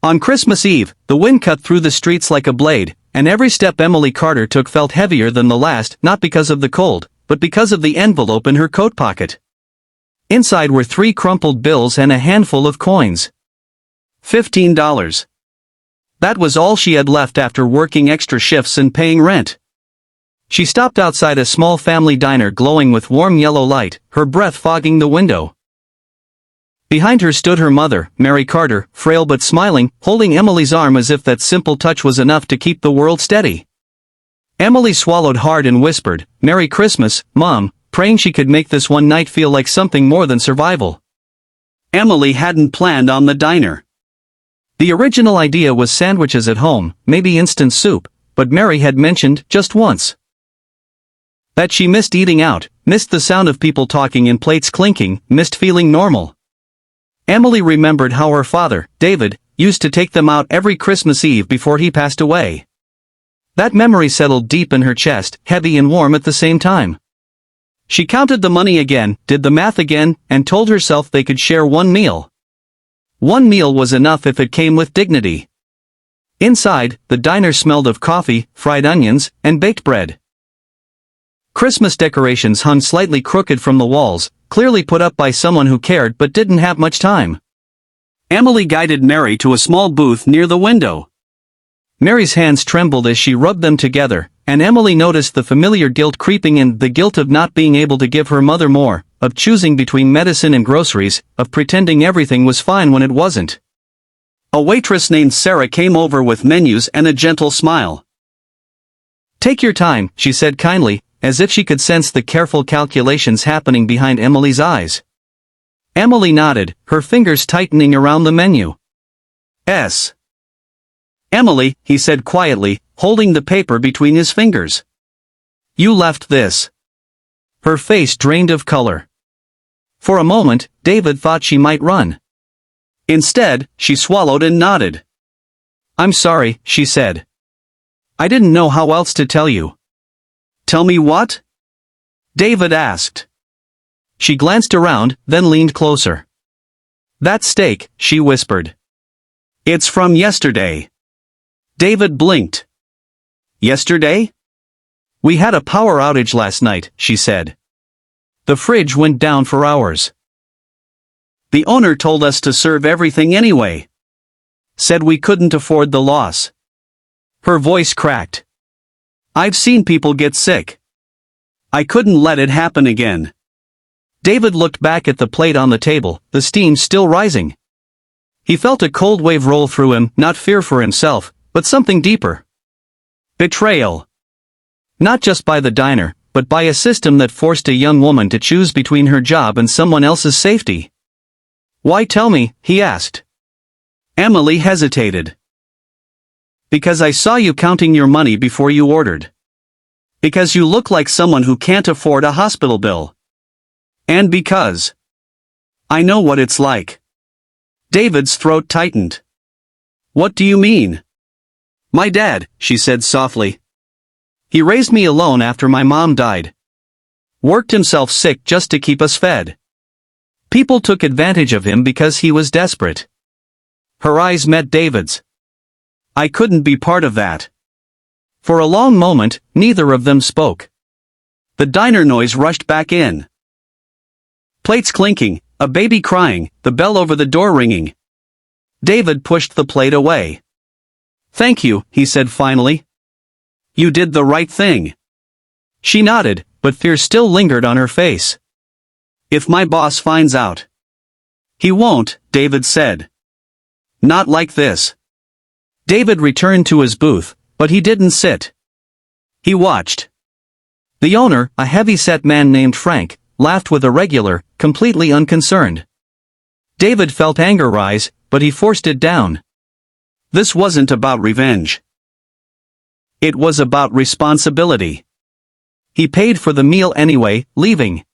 On Christmas Eve, the wind cut through the streets like a blade, and every step Emily Carter took felt heavier than the last, not because of the cold, but because of the envelope in her coat pocket. Inside were 3 crumpled bills and a handful of coins. $15. That was all she had left after working extra shifts and paying rent. She stopped outside a small family diner glowing with warm yellow light, her breath fogging the window. Behind her stood her mother, Mary Carter, frail but smiling, holding Emily's arm as if that simple touch was enough to keep the world steady. Emily swallowed hard and whispered, "Merry Christmas, Mom," praying she could make this one night feel like something more than survival. Emily hadn't planned on the diner. The original idea was sandwiches at home, maybe instant soup, but Mary had mentioned, just once, that she missed eating out, missed the sound of people talking and plates clinking, missed feeling normal. Emily remembered how her father, David, used to take them out every Christmas Eve before he passed away. That memory settled deep in her chest, heavy and warm at the same time. She counted the money again, did the math again, and told herself they could share one meal. One meal was enough if it came with dignity. Inside, the diner smelled of coffee, fried onions, and baked bread. Christmas decorations hung slightly crooked from the walls, clearly put up by someone who cared but didn't have much time. Emily guided Mary to a small booth near the window. Mary's hands trembled as she rubbed them together, and Emily noticed the familiar guilt creeping in, the guilt of not being able to give her mother more, of choosing between medicine and groceries, of pretending everything was fine when it wasn't. A waitress named Sarah came over with menus and a gentle smile. "Take your time," she said kindly, as if she could sense the careful calculations happening behind Emily's eyes. Emily nodded, her fingers tightening around the menu. "S. Emily," he said quietly, holding the paper between his fingers. "You left this." Her face drained of color. For a moment, David thought she might run. Instead, she swallowed and nodded. "I'm sorry," she said. "I didn't know how else to tell you." "Tell me what?" David asked. She glanced around, then leaned closer. "That steak," she whispered. "It's from yesterday." David blinked. "Yesterday?" "We had a power outage last night," she said. "The fridge went down for hours. The owner told us to serve everything anyway. Said we couldn't afford the loss." Her voice cracked. "I've seen people get sick. I couldn't let it happen again." David looked back at the plate on the table, the steam still rising. He felt a cold wave roll through him, not fear for himself, but something deeper. Betrayal. Not just by the diner, but by a system that forced a young woman to choose between her job and someone else's safety. "Why tell me?" he asked. Emily hesitated. "Because I saw you counting your money before you ordered. Because you look like someone who can't afford a hospital bill. And because I know what it's like." David's throat tightened. "What do you mean?" "My dad," she said softly. "He raised me alone after my mom died. Worked himself sick just to keep us fed. People took advantage of him because he was desperate." Her eyes met David's. "I couldn't be part of that." For a long moment, neither of them spoke. The diner noise rushed back in. Plates clinking, a baby crying, the bell over the door ringing. David pushed the plate away. "Thank you," he said finally. "You did the right thing." She nodded, but fear still lingered on her face. "If my boss finds out." "He won't," David said. "Not like this." David returned to his booth, but he didn't sit. He watched. The owner, a heavy-set man named Frank, laughed with a regular, completely unconcerned. David felt anger rise, but he forced it down. This wasn't about revenge. It was about responsibility. He paid for the meal anyway, leaving